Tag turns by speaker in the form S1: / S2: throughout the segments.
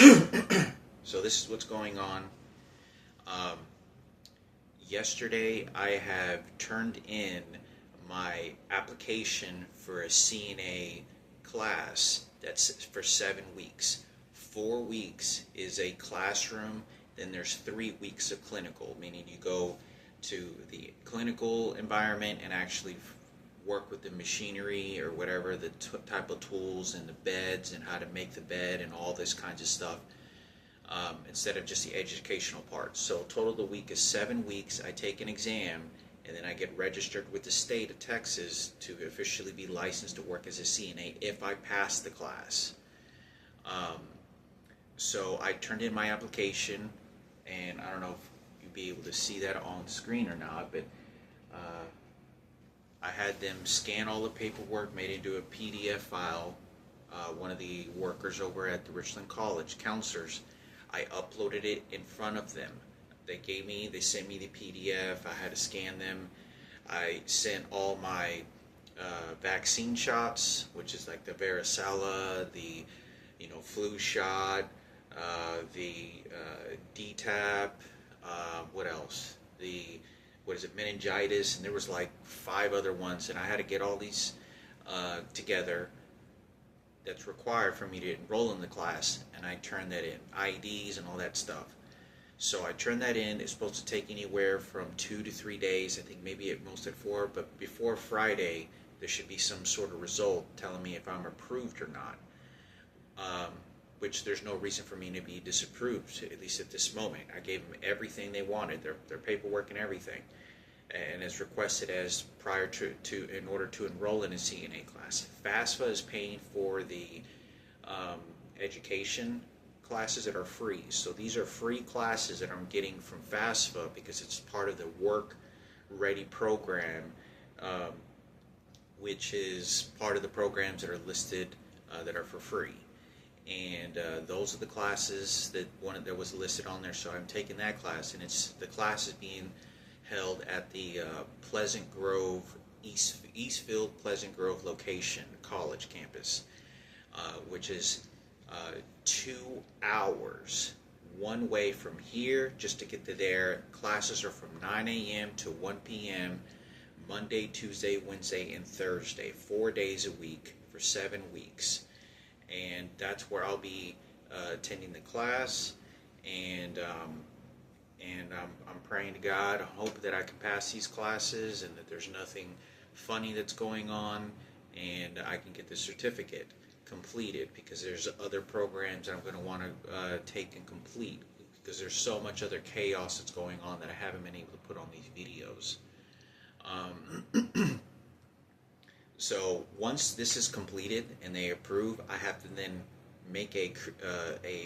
S1: So this is what's going on. Um, Yesterday, I have turned in my application for a CNA class that's for 7 weeks. 4 weeks is a classroom, then there's 3 weeks of clinical, meaning you go to the clinical environment and actually work with the machinery or whatever, the type of tools and the beds and how to make the bed and all this kinds of stuff, instead of just the educational part. So total of the week is 7 weeks. I take an exam, and then I get registered with the state of Texas to officially be licensed to work as a CNA if I pass the class. Um, so I turned in my application, and I don't know if you'll be able to see that on the screen or not, but I had them scan all the paperwork, made it into a PDF file. One of the workers over at the Richland College, counselors, I uploaded it in front of them. They sent me the PDF. I had to scan them. I sent all my vaccine shots, which is like the varicella, the flu shot, the DTaP, what else? Meningitis, and there was like 5 other ones, and I had to get all these together. That's required for me to enroll in the class, and I turned that in, IDs and all that stuff. So I turned that in. It's supposed to take anywhere from 2 to 3 days. I think maybe at most at 4, but before Friday there should be some sort of result telling me if I'm approved or not. Which there's no reason for me to be disapproved, at least at this moment. I gave them everything they wanted, their paperwork and everything, and as requested as prior to in order to enroll in a CNA class. FAFSA is paying for the education classes that are free. So these are free classes that I'm getting from FAFSA because it's part of the Work Ready program, which is part of the programs that are listed that are for free. And those are the classes that was listed on there. So I'm taking that class, and the class is being held at the Pleasant Grove, Eastfield Pleasant Grove location, college campus, which is 2 hours one way from here just to get to there. Classes are from 9 a.m. to 1 p.m. Monday, Tuesday, Wednesday, and Thursday, 4 days a week for 7 weeks. And that's where I'll be attending the class, and I'm praying to God. I hope that I can pass these classes and that there's nothing funny that's going on, and I can get the certificate completed, because there's other programs that I'm going to want to take and complete, because there's so much other chaos that's going on that I haven't been able to put on these videos. So once this is completed and they approve, I have to then make a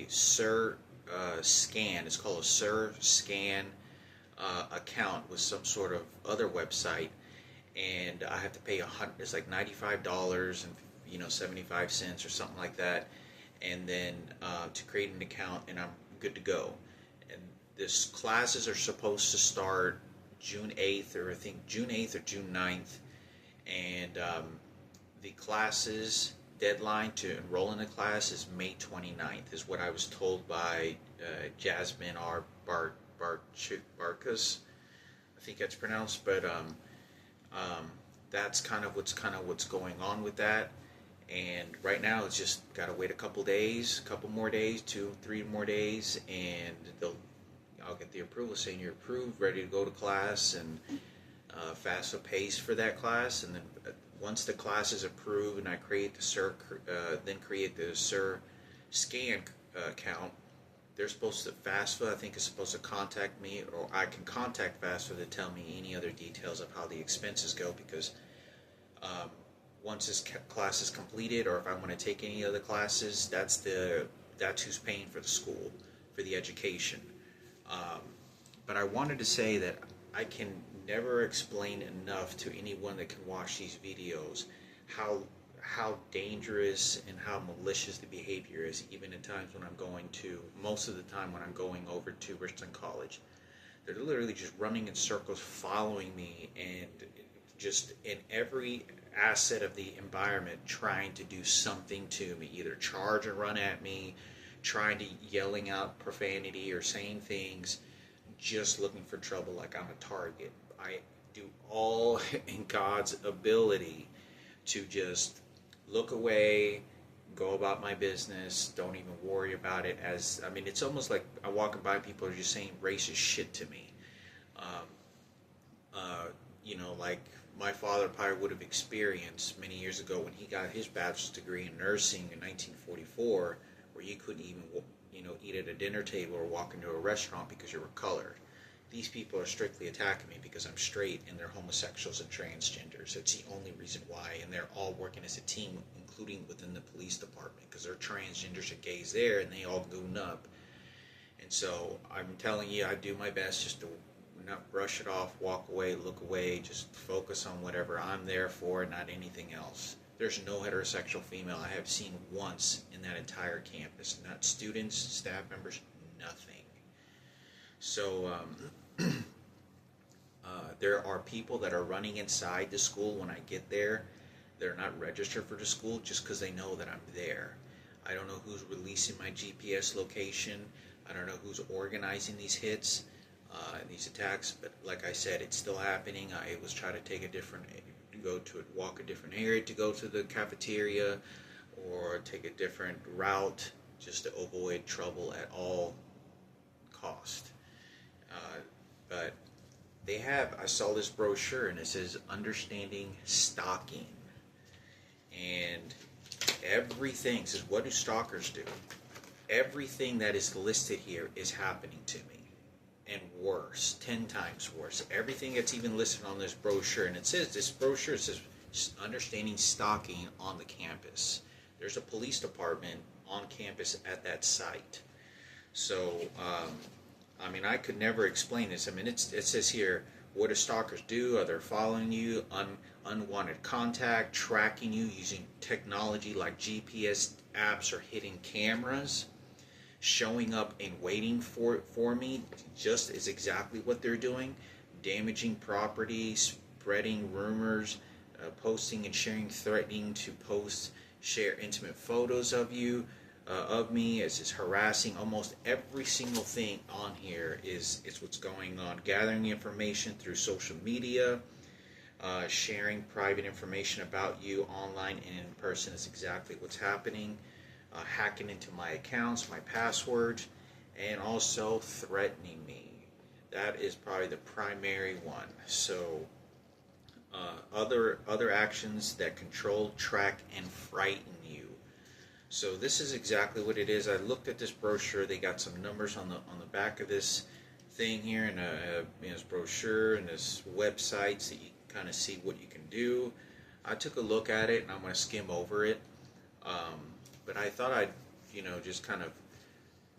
S1: SIR scan. It's called a SIR scan account with some sort of other website, and I have to pay it's like $95 and 75 cents or something like that, and then to create an account, and I'm good to go. And this classes are supposed to start June 8th, or I think June 8th or June 9th. And the classes deadline to enroll in the class is May 29th, is what I was told by Jasmine R. Barkas, I think that's pronounced, but that's kind of what's going on with that. And right now it's just got to wait a couple more days, 2-3 more days, and I'll get the approval saying you're approved, ready to go to class, and FAFSA pays for that class. And then once the class is approved and I create the SIR scan account, they're supposed to, FAFSA I think is supposed to contact me, or I can contact FAFSA to tell me any other details of how the expenses go, because once this class is completed, or if I want to take any other classes, that's who's paying for the school, for the education. But I wanted to say that I can never explain enough to anyone that can watch these videos how dangerous and how malicious the behavior is, even at times when most of the time when I'm going over to Richland College. They're literally just running in circles, following me, and just in every asset of the environment trying to do something to me, either charge and run at me, trying to yelling out profanity or saying things, just looking for trouble like I'm a target. I do all in God's ability to just look away, go about my business, don't even worry about it. As I mean, it's almost like I'm walking by, people are just saying racist shit to me. Um, like my father probably would have experienced many years ago when he got his bachelor's degree in nursing in 1944, where you couldn't even, eat at a dinner table or walk into a restaurant because you were colored. These people are strictly attacking me because I'm straight and they're homosexuals and transgenders. It's the only reason why, and they're all working as a team, including within the police department, because they're transgenders and gays there, and they all goon up. And so I'm telling you, I do my best just to not brush it off, walk away, look away, just focus on whatever I'm there for, not anything else. There's no heterosexual female I have seen once in that entire campus. Not students, staff members, nothing. So there are people that are running inside the school when I get there. They're not registered for the school just because they know that I'm there. I don't know who's releasing my GPS location. I don't know who's organizing these hits, these attacks. But like I said, it's still happening. I was trying to walk a different area to go to the cafeteria, or take a different route just to avoid trouble at all cost. But I saw this brochure and it says Understanding Stalking. And everything says, what do stalkers do? Everything that is listed here is happening to me. And worse, 10 times worse. Everything that's even listed on this brochure, and this brochure says Understanding Stalking on the campus. There's a police department on campus at that site. So, I could never explain this. It says here, what do stalkers do? Are they following you? Unwanted contact, tracking you using technology like GPS apps or hidden cameras, showing up and waiting for me, just is exactly what they're doing. Damaging property, spreading rumors, posting and sharing, threatening to share intimate photos of me. It's just harassing. Almost every single thing on here is what's going on. Gathering information through social media, sharing private information about you online and in person is exactly what's happening. Hacking into my accounts, my passwords, and also threatening me. That is probably the primary one. So other actions that control, track, and frighten you. So this is exactly what it is. I looked at this brochure. They got some numbers on the back of this thing here, and this brochure and this website, so you can kind of see what you can do. I took a look at it, and I'm going to skim over it. But I thought I'd, just kind of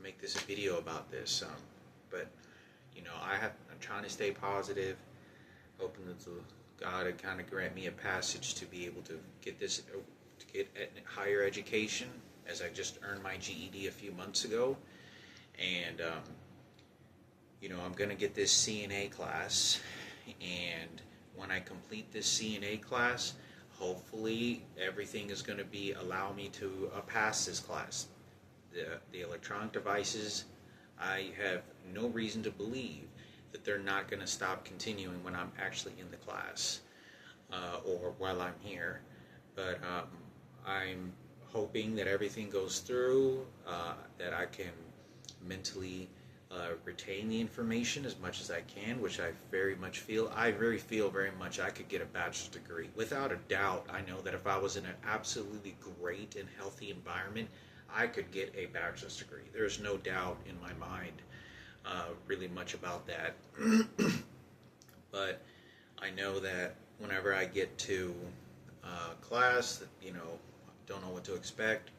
S1: make this a video about this. But I'm trying to stay positive, hoping that God would kind of grant me a passage to be able to get higher education, as I just earned my GED a few months ago. And, I'm going to get this CNA class. And when I complete this CNA class, hopefully everything is going to allow me to pass this class. The electronic devices, I have no reason to believe that they're not going to stop continuing when I'm actually in the class, or while I'm here. But I'm hoping that everything goes through, that I can mentally retain the information as much as I can, which I very much feel. I feel very much I could get a bachelor's degree. Without a doubt, I know that if I was in an absolutely great and healthy environment, I could get a bachelor's degree. There's no doubt in my mind really much about that. But I know that whenever I get to class, don't know what to expect.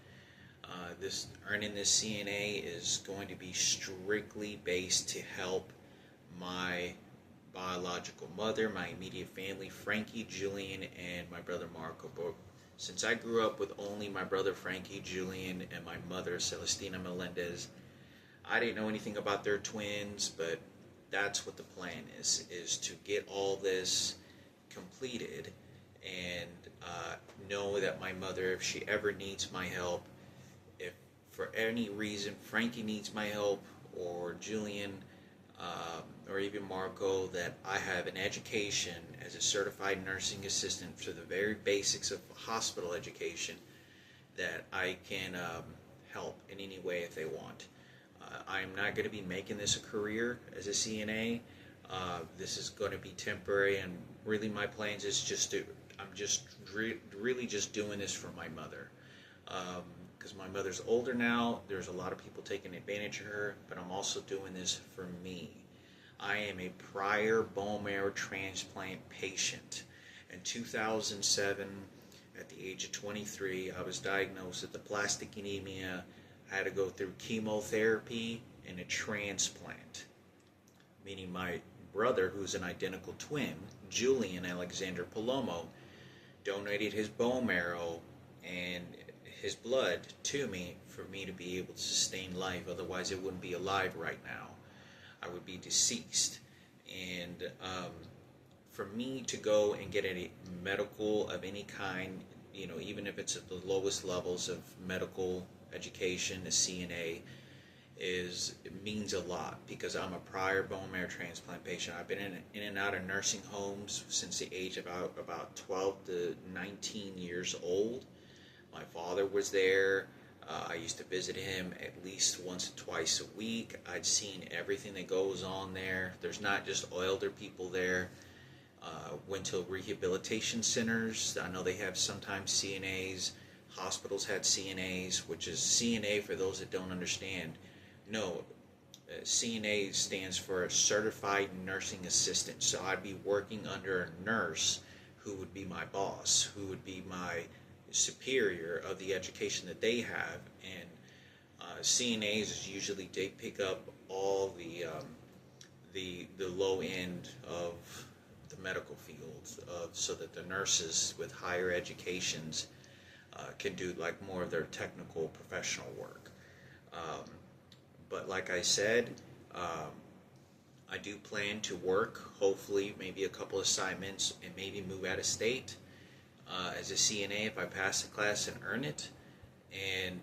S1: Earning this CNA is going to be strictly based to help my biological mother, my immediate family, Frankie, Julian, and my brother Marco. But since I grew up with only my brother Frankie, Julian, and my mother Celestina Melendez, I didn't know anything about their twins, but that's what the plan is to get all this completed and know that my mother, if she ever needs my help, if for any reason Frankie needs my help, or Julian, or even Marco, that I have an education as a certified nursing assistant for the very basics of hospital education, that I can help in any way if they want. I'm not going to be making this a career as a CNA. This is going to be temporary, and really my plans is I'm just really just doing this for my mother. Because my mother's older now, there's a lot of people taking advantage of her, but I'm also doing this for me. I am a prior bone marrow transplant patient. In 2007, at the age of 23, I was diagnosed with aplastic anemia. I had to go through chemotherapy and a transplant, meaning my brother, who's an identical twin, Julian Alexander Palomo, donated his bone marrow and his blood to me for me to be able to sustain life. Otherwise, it wouldn't be alive right now. I would be deceased. And for me to go and get any medical of any kind, even if it's at the lowest levels of medical education, a CNA, it means a lot, because I'm a prior bone marrow transplant patient. I've been in and out of nursing homes since the age of about 12 to 19 years old. My father was there. I used to visit him at least once or twice a week. I'd seen everything that goes on there. There's not just older people there. Went to rehabilitation centers. I know they have sometimes CNAs. Hospitals had CNAs, which is CNA, for those that don't understand. No, CNA stands for a Certified Nursing Assistant. So I'd be working under a nurse who would be my boss, who would be my superior of the education that they have. And CNAs is usually, they pick up all the low end of the medical fields, so that the nurses with higher educations can do like more of their technical professional work. But like I said, I do plan to work, hopefully maybe a couple assignments, and maybe move out of state as a CNA if I pass the class and earn it, and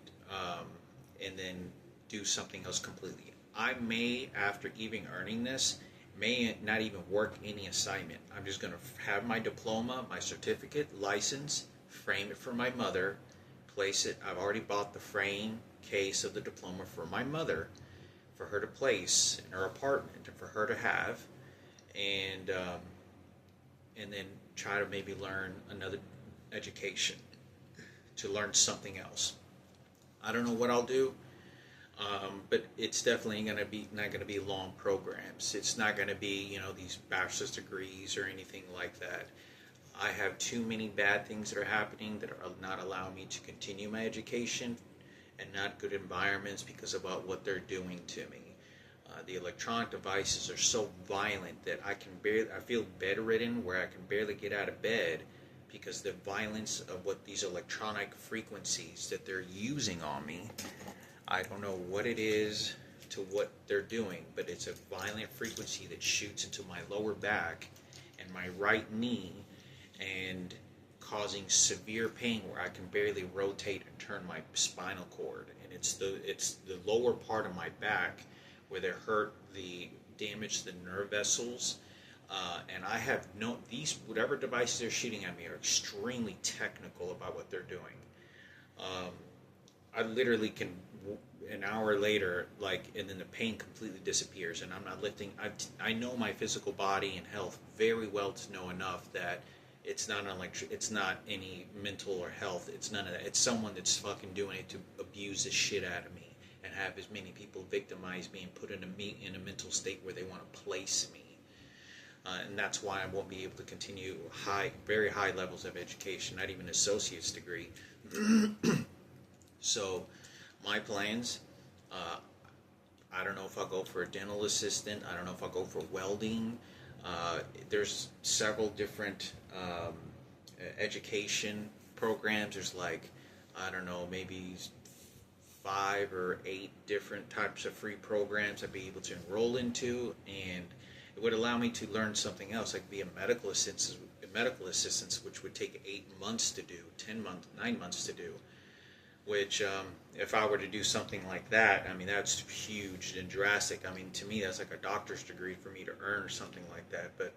S1: then do something else completely. I may, after even earning this, may not even work any assignment. I'm just going to have my diploma, my certificate, license, frame it for my mother, place it. I've already bought the frame case of the diploma for my mother, for her to place in her apartment and for her to have, and then try to maybe learn another education, to learn something else. I don't know what I'll do, but it's definitely not going to be long programs. It's not going to be these bachelor's degrees or anything like that. I have too many bad things that are happening that are not allowing me to continue my education, and not good environments because of what they're doing to me. The electronic devices are so violent that I feel bedridden, where I can barely get out of bed, because the violence of what these electronic frequencies that they're using on me. I don't know what it is to what they're doing, but it's a violent frequency that shoots into my lower back and my right knee, and causing severe pain where I can barely rotate and turn my spinal cord. And it's the lower part of my back where they damage the nerve vessels. And I have whatever devices they're shooting at me are extremely technical about what they're doing. I literally can, an hour later, and then the pain completely disappears, and I'm not lifting. I know my physical body and health very well to know enough that it's not any mental or health. It's none of that. It's someone that's fucking doing it to abuse the shit out of me and have as many people victimize me and put in a mental state where they want to place me. And that's why I won't be able to continue very high levels of education, not even associate's degree. So my plans, I don't know if I'll go for a dental assistant. I don't know if I'll go for welding. There's several different education programs. There's maybe 5 or 8 different types of free programs I'd be able to enroll into, and it would allow me to learn something else. I could be a medical assistant, which would take 8 months to do, 9 months to do. which if I were to do something like that, I mean, that's huge and drastic. I mean, to me, that's like a doctor's degree for me to earn or something like that. But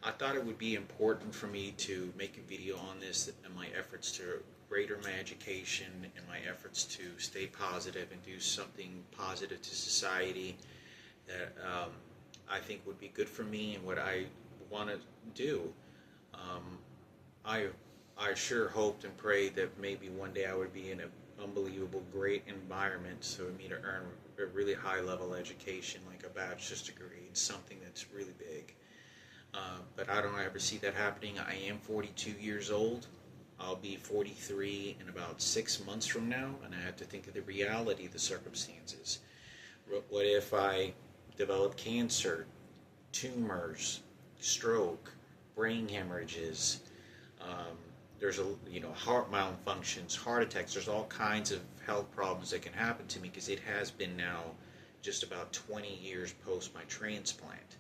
S1: I thought it would be important for me to make a video on this and my efforts to greater my education and my efforts to stay positive and do something positive to society that I think would be good for me and what I want to do. Um, I I sure hoped and prayed that maybe one day I would be in an unbelievable, great environment so for me to earn a really high level education, like a bachelor's degree, something that's really big. But I don't ever see that happening. I am 42 years old. I'll be 43 in about 6 months from now, and I have to think of the reality of the circumstances. What if I develop cancer, tumors, stroke, brain hemorrhages? Um, there's heart malfunctions, heart attacks. There's all kinds of health problems that can happen to me because it has been now just about 20 years post my transplant.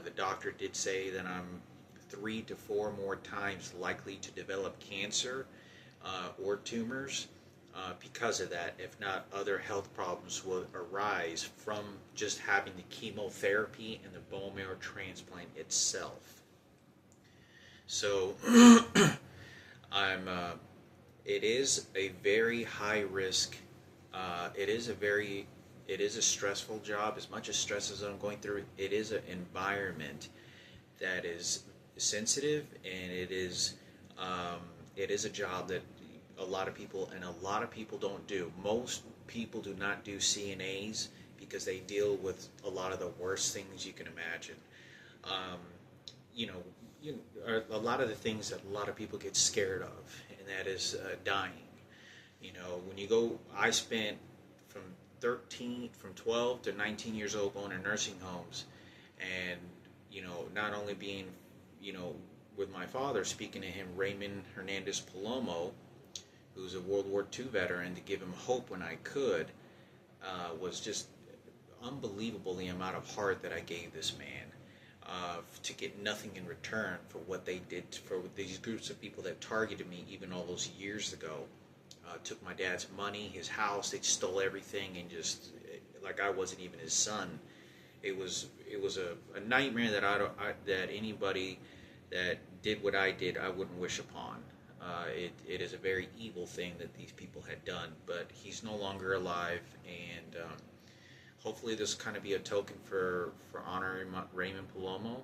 S1: The doctor did say that I'm 3 to 4 more times likely to develop cancer or tumors because of that. If not, other health problems will arise from just having the chemotherapy and the bone marrow transplant itself. So I'm. It is a very high risk. It is a stressful job. As much as stress as I'm going through, it is an environment that is sensitive, and it is a job that a lot of people don't do. Most people do not do CNAs because they deal with a lot of the worst things you can imagine. Um, you know, a lot of the things that a lot of people get scared of, and that is dying. When you go, I spent from 12 to 19 years old going to nursing homes, and not only being, with my father, speaking to him, Raymond Hernandez Palomo, who's a World War II veteran, to give him hope when I could, was just unbelievable the amount of heart that I gave this man. To get nothing in return for what they did for these groups of people that targeted me even all those years ago. Took my dad's money, his house, they stole everything, and just like I wasn't even his son. It was a nightmare that anybody that did what I did, I wouldn't wish upon. It is a very evil thing that these people had done, but he's no longer alive, and hopefully this will kind of be a token for honoring Raymond Palomo,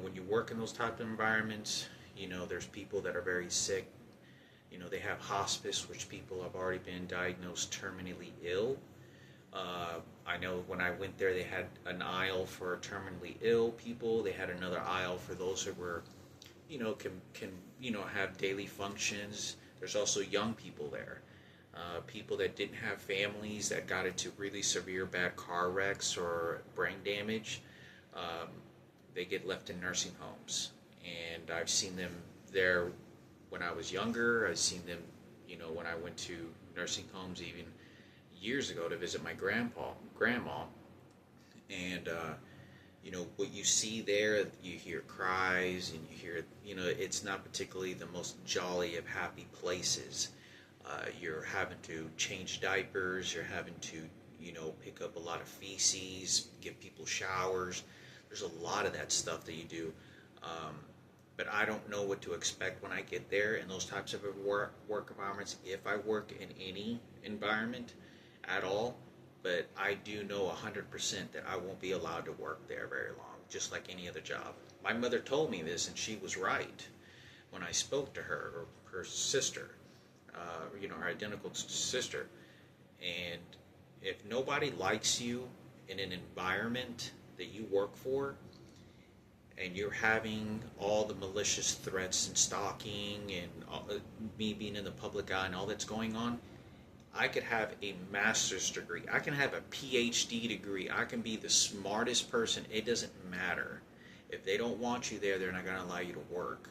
S1: when you work in those type of environments, there's people that are very sick. They have hospice, which people have already been diagnosed terminally ill. I know when I went there, they had an aisle for terminally ill people. They had another aisle for those who were, can have daily functions. There's also young people there. People that didn't have families, that got into really severe bad car wrecks or brain damage, they get left in nursing homes. And I've seen them there when I was younger. I've seen them, when I went to nursing homes even years ago to visit my grandma. And, what you see there, you hear cries and you hear, it's not particularly the most jolly of happy places. You're having to change diapers, you're having to, pick up a lot of feces, give people showers. There's a lot of that stuff that you do. But I don't know what to expect when I get there in those types of work environments, if I work in any environment at all. But I do know 100% that I won't be allowed to work there very long, just like any other job. My mother told me this, and she was right when I spoke to her, or her sister. Her identical sister. And if nobody likes you in an environment that you work for, and you're having all the malicious threats and stalking and me being in the public eye and all that's going on, I could have a master's degree. I can have a PhD degree. I can be the smartest person. It doesn't matter. If they don't want you there, they're not going to allow you to work.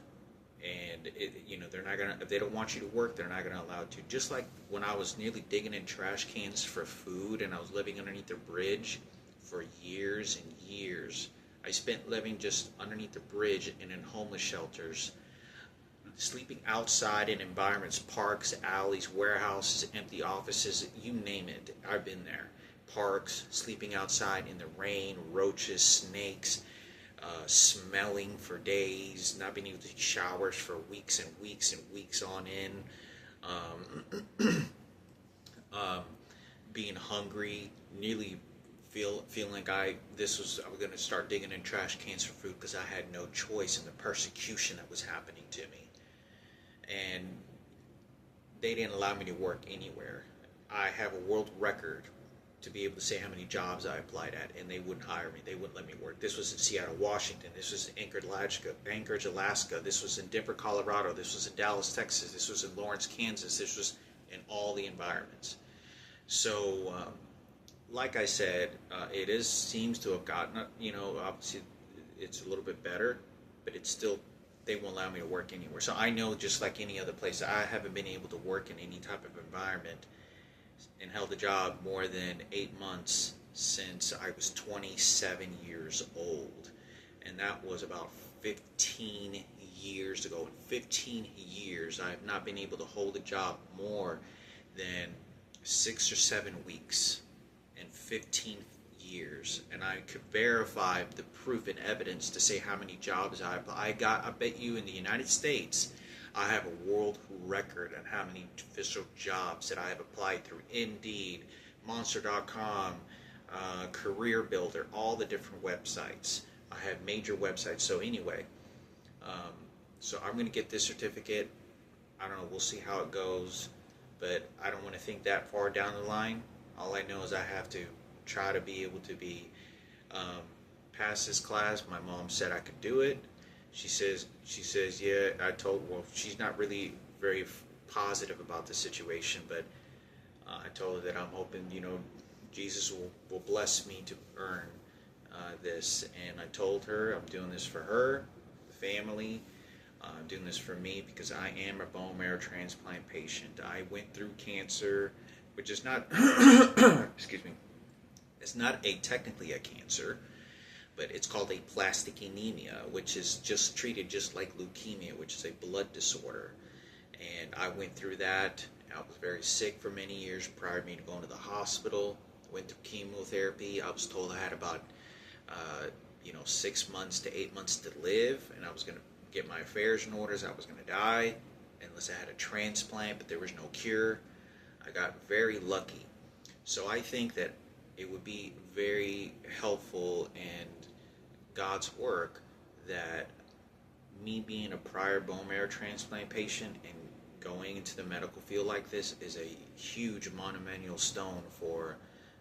S1: And they're not gonna. If they don't want you to work, they're not gonna allow you to. Just like when I was nearly digging in trash cans for food, and I was living underneath a bridge for years and years. I spent living just underneath the bridge and in homeless shelters sleeping outside in environments, parks, alleys, warehouses, empty offices, you name it. I've been there. Parks, sleeping outside in the rain, roaches, snakes, smelling for days, not being able to take showers for weeks and weeks and weeks on end, being hungry, nearly feeling like I was going to start digging in trash cans for food because I had no choice in the persecution that was happening to me. And they didn't allow me to work anywhere. I have a world record to be able to say how many jobs I applied at, and they wouldn't hire me. They wouldn't let me work. This was in Seattle, Washington. This was in Anchorage, Alaska. This was in Denver, Colorado. This was in Dallas, Texas. This was in Lawrence, Kansas. This was in all the environments. So, like I said, it seems to have gotten, obviously it's a little bit better, but it's still, they won't allow me to work anywhere. So I know, just like any other place, I haven't been able to work in any type of environment and held a job more than 8 months since I was 27 years old. And that was about 15 years ago. In 15 years, I have not been able to hold a job more than 6 or 7 weeks in 15 years. And I could verify the proof and evidence to say how many jobs I got. I bet you in the United States, I have a world record on how many official jobs that I have applied through Indeed, Monster.com, Career Builder, all the different websites. I have major websites. So anyway, so I'm going to get this certificate. I don't know. We'll see how it goes. But I don't want to think that far down the line. All I know is I have to try to be able to pass this class. My mom said I could do it. She says, yeah, well, she's not really very positive about the situation, but I told her that I'm hoping, Jesus will bless me to earn this. And I told her I'm doing this for her, the family. I'm doing this for me because I am a bone marrow transplant patient. I went through cancer, which is not, excuse me, it's not technically a cancer, but it's called aplastic anemia, which is just treated just like leukemia, which is a blood disorder. And I went through that. I was very sick for many years prior to me going to the hospital. Went through chemotherapy. I was told I had about 6 months to 8 months to live, and I was going to get my affairs in order. I was going to die unless I had a transplant, but there was no cure. I got very lucky. So I think that it would be very helpful and God's work that me being a prior bone marrow transplant patient and going into the medical field like this is a huge monumental stone for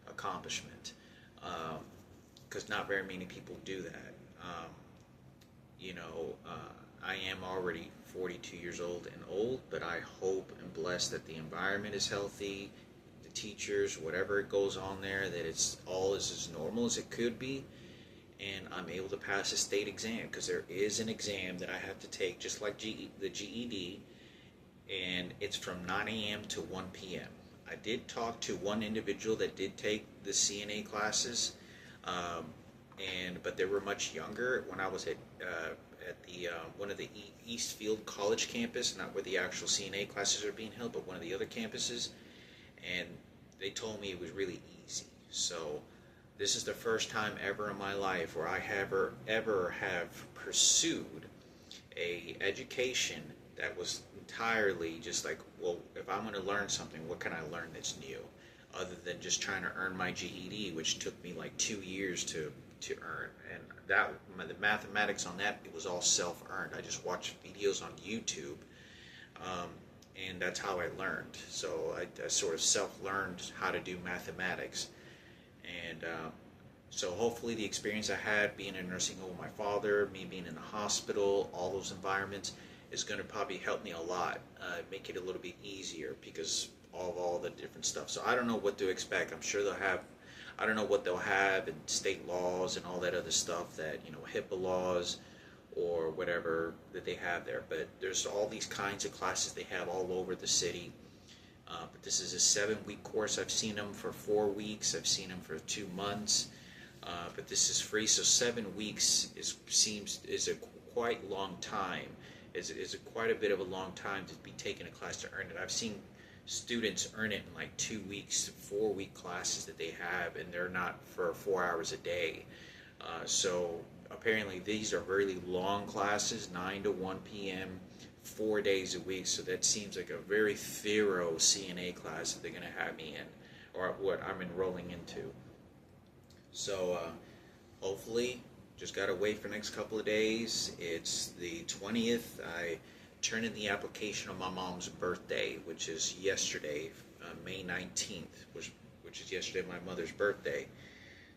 S1: accomplishment, because not very many people do that. I am already 42 years old, but I hope and bless that the environment is healthy, the teachers, whatever goes on there, that it's all is as normal as it could be, and I'm able to pass a state exam, because there is an exam that I have to take, just like the GED, and it's from 9 a.m. to 1 p.m. I did talk to one individual that did take the CNA classes, but they were much younger when I was at the one of the Eastfield College campus, not where the actual CNA classes are being held, but one of the other campuses, and they told me it was really easy. So this is the first time ever in my life where I ever have pursued a education that was entirely just like, well, if I'm going to learn something, what can I learn that's new, other than just trying to earn my GED, which took me like 2 years to earn. And the mathematics on that, it was all self-earned. I just watched videos on YouTube, and that's how I learned. So I sort of self-learned how to do mathematics. And so hopefully the experience I had being in a nursing home with my father, me being in the hospital, all those environments, is going to probably help me a lot, make it a little bit easier because of all the different stuff. So I don't know what to expect. I'm sure I don't know what they'll have in state laws and all that other stuff that, HIPAA laws or whatever that they have there. But there's all these kinds of classes they have all over the city. But this is a 7-week course. I've seen them for 4 weeks. I've seen them for 2 months. But this is free. So 7 weeks is a quite long time, is quite a bit of a long time to be taking a class to earn it. I've seen students earn it in like 2 weeks, 4 week classes that they have, and they're not for 4 hours a day. So apparently these are really long classes, 9 to 1 p.m., 4 days a week. So that seems like a very thorough CNA class that they're going to have me in, or what I'm enrolling into. So hopefully, just got to wait for the next couple of days. It's the 20th. I turned in the application on my mom's birthday, which is yesterday, May 19th, which is yesterday, my mother's birthday.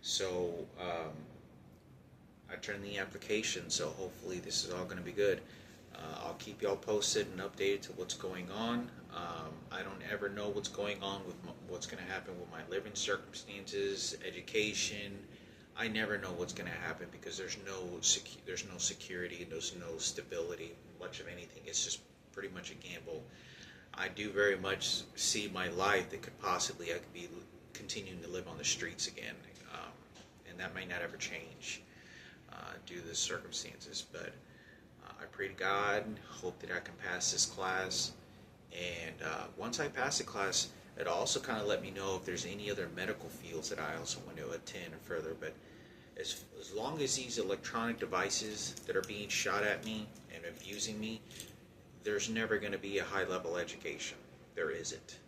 S1: So I turned in the application, so hopefully this is all going to be good. I'll keep y'all posted and updated to what's going on. I don't ever know what's going on with what's going to happen with my living circumstances, education. I never know what's going to happen because there's no security, there's no stability, much of anything. It's just pretty much a gamble. I do very much see my life that I could be continuing to live on the streets again, and that might not ever change due to the circumstances. But I pray to God, hope that I can pass this class, and once I pass the class, it'll also kind of let me know if there's any other medical fields that I also want to attend further. But as long as these electronic devices that are being shot at me and abusing me, there's never going to be a high-level education. There isn't.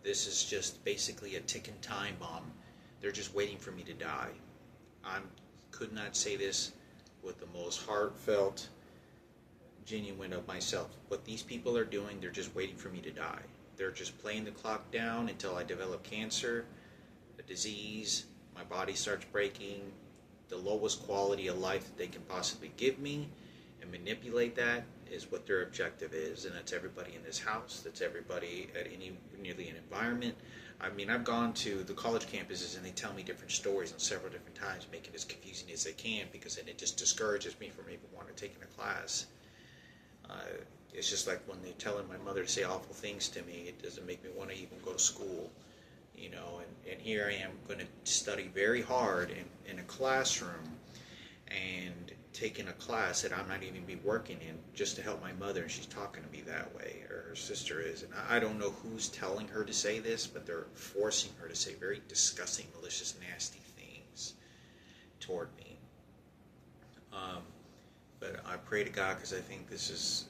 S1: This is just basically a ticking time bomb. They're just waiting for me to die. I could not say this with the most heartfelt, genuine of myself. What these people are doing, they're just waiting for me to die. They're just playing the clock down until I develop cancer, a disease, my body starts breaking, the lowest quality of life that they can possibly give me, and manipulate that is what their objective is. And that's everybody in this house, that's everybody at nearly an environment. I mean, I've gone to the college campuses and they tell me different stories on several different times, making it as confusing as they can, because then it just discourages me from even wanting to take in a class. It's just like when they're telling my mother to say awful things to me, it doesn't make me want to even go to school. And here I am going to study very hard in a classroom and taking a class that I'm not even be working in just to help my mother, and she's talking to me that way, or her sister is. And I don't know who's telling her to say this, but they're forcing her to say very disgusting, malicious, nasty things toward me. But I pray to God, because I think this is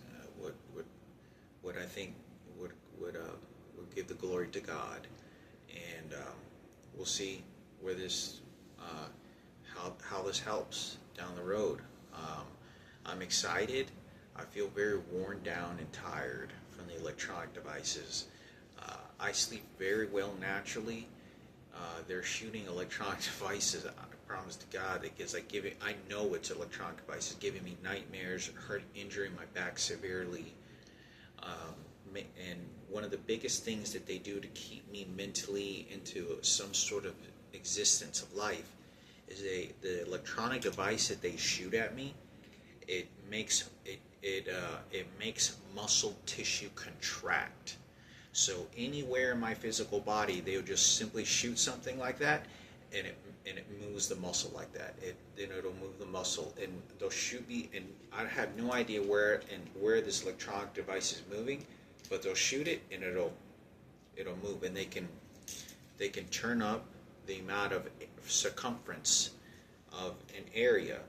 S1: what I think would give the glory to God, and we'll see where this how this helps down the road. I'm excited. I feel very worn down and tired from the electronic devices. I sleep very well naturally. They're shooting electronic devices. I promise to God, because I know it's electronic devices giving me nightmares, injuring my back severely. And one of the biggest things that they do to keep me mentally into some sort of existence of life is the electronic device that they shoot at me. It makes muscle tissue contract. So anywhere in my physical body, they'll just simply shoot something like that, and it moves the muscle like that. Then it'll move the muscle, and they'll shoot me, and I have no idea where this electronic device is moving, but they'll shoot it, and it'll move, and they can turn up the amount of circumference of an area,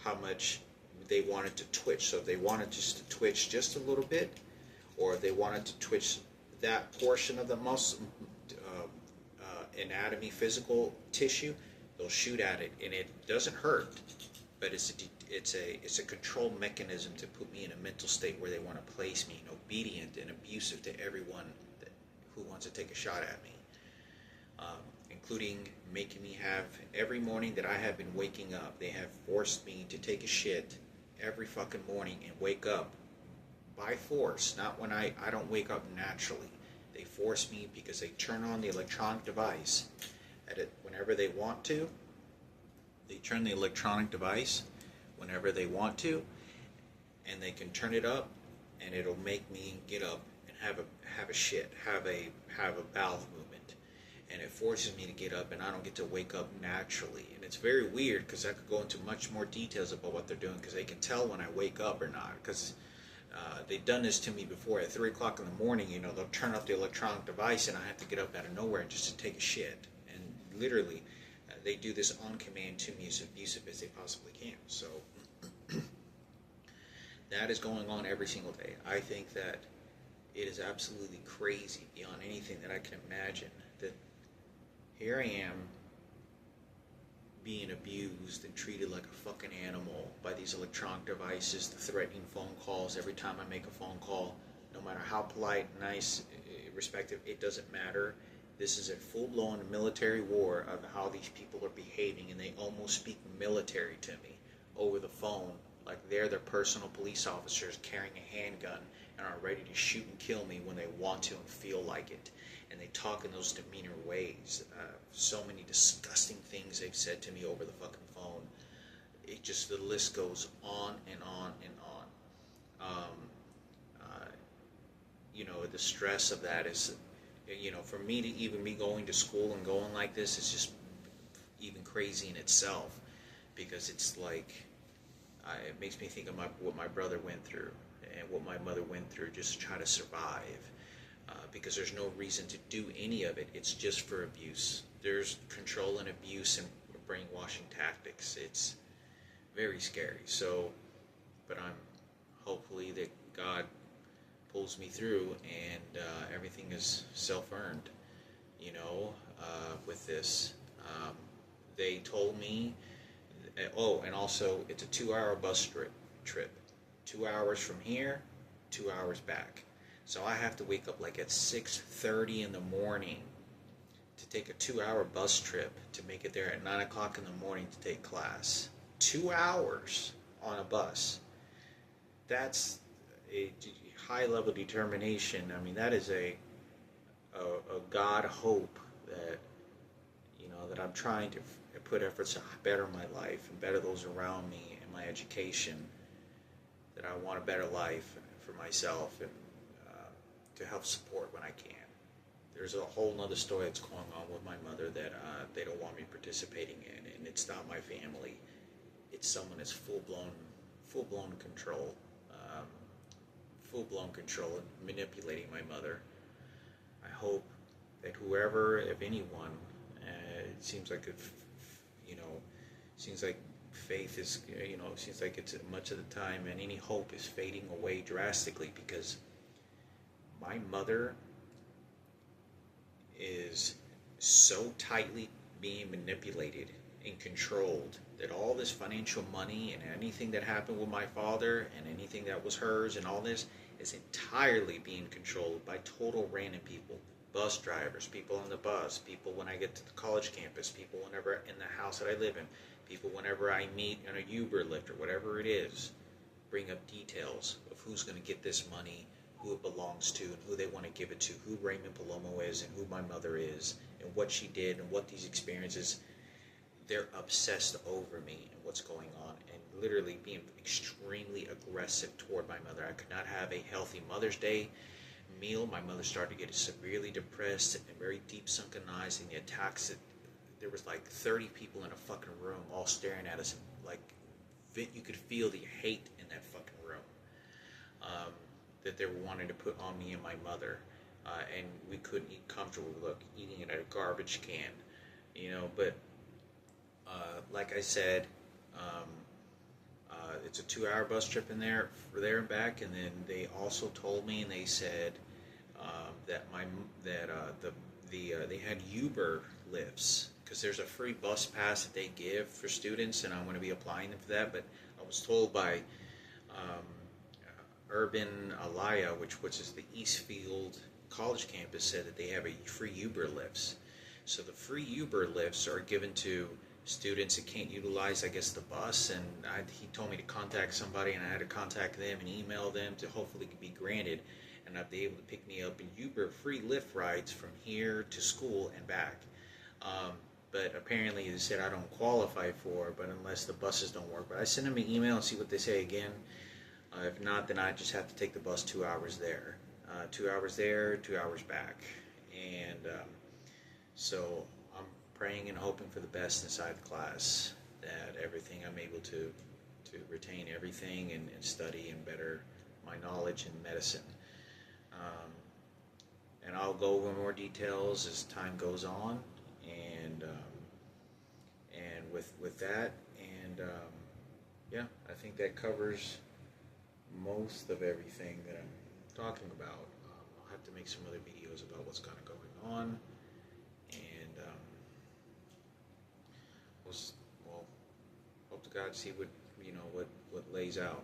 S1: how much they want it to twitch. So if they want it just to twitch just a little bit, or if they want it to twitch that portion of the muscle, anatomy, physical tissue, they'll shoot at it, and it doesn't hurt, but it's a control mechanism to put me in a mental state where they want to place me obedient and abusive to everyone who wants to take a shot at me, including making me have, every morning that I have been waking up, they have forced me to take a shit every fucking morning and wake up by force, not when I don't wake up naturally. They force me because they turn on the electronic device whenever they want to. They turn the electronic device whenever they want to, and they can turn it up, and it'll make me get up and have a bowel movement, and it forces me to get up, and I don't get to wake up naturally. And it's very weird, because I could go into much more details about what they're doing, because they can tell when I wake up or not, because they've done this to me before. At 3 o'clock in the morning, they'll turn off the electronic device, and I have to get up out of nowhere just to take a shit. And literally, they do this on command to me as abusive as they possibly can. So that is going on every single day. I think that it is absolutely crazy beyond anything that I can imagine that here I am being abused and treated like a fucking animal by these electronic devices, the threatening phone calls every time I make a phone call, no matter how polite, nice, respectful, it doesn't matter. This is a full-blown military war of how these people are behaving, and they almost speak military to me over the phone, like they're their personal police officers carrying a handgun and are ready to shoot and kill me when they want to and feel like it. And they talk in those demeanor ways. So many disgusting things they've said to me over the fucking phone. It just, the list goes on and on and on. The stress of that is, for me to even be going to school and going like this is just even crazy in itself, because it's like, it makes me think of what my brother went through and what my mother went through just to try to survive. Because there's no reason to do any of it. It's just for abuse. There's control and abuse and brainwashing tactics. It's very scary. So, but I'm hopefully that God pulls me through, and everything is self-earned, with this. They told me, and also it's a 2-hour bus trip. 2 hours from here, 2 hours back. So I have to wake up like at 6:30 in the morning to take a 2-hour bus trip to make it there at 9 o'clock in the morning to take class. 2 hours on a bus. That's a high level determination. I mean, that is a God hope that, that I'm trying to put efforts to better my life and better those around me and my education, that I want a better life for myself and to help support when I can. There's a whole nother story that's going on with my mother that they don't want me participating in, and it's not my family. It's someone that's full-blown control, and manipulating my mother. I hope that whoever, if anyone, it seems like faith is, seems like it's much of the time, and any hope is fading away drastically, because my mother is so tightly being manipulated and controlled that all this financial money and anything that happened with my father and anything that was hers and all this is entirely being controlled by total random people. Bus drivers, people on the bus, people when I get to the college campus, people whenever in the house that I live in, people whenever I meet on a Uber, Lyft, or whatever it is, bring up details of who's going to get this money, who it belongs to, and who they want to give it to, who Raymond Palomo is, and who my mother is, and what she did, and what these experiences. They're obsessed over me and what's going on, and literally being extremely aggressive toward my mother. I could not have a healthy Mother's Day meal. My mother started to get severely depressed and very deep sunken eyes, and the attacks, there was like 30 people in a fucking room all staring at us, like you could feel the hate in that fucking room. That they were wanting to put on me and my mother, and we couldn't eat comfortably, eating it at a garbage can, but like I said, it's a 2-hour bus trip in there for there and back, and then they also told me, and they said that they had Uber lifts, because there's a free bus pass that they give for students, and I'm going to be applying them for that. But I was told by Urban Alaya, which is the Eastfield College campus, said that they have a free Uber lifts. So the free Uber lifts are given to students that can't utilize, I guess, the bus, and he told me to contact somebody, and I had to contact them and email them to hopefully be granted, and I'd be able to pick me up in Uber free Lyft rides from here to school and back. But apparently they said I don't qualify for it, but unless the buses don't work. But I sent them an email and see what they say again. If not, then I just have to take the bus 2 hours there. 2 hours there, 2 hours back. And so I'm praying and hoping for the best inside the class, that everything I'm able to retain everything and study and better my knowledge in medicine. Um, and I'll go over more details as time goes on, and with that, and yeah, I think that covers most of everything that I'm talking about. I'll have to make some other videos about what's kind of going on, and we'll hope to God see what what lays out.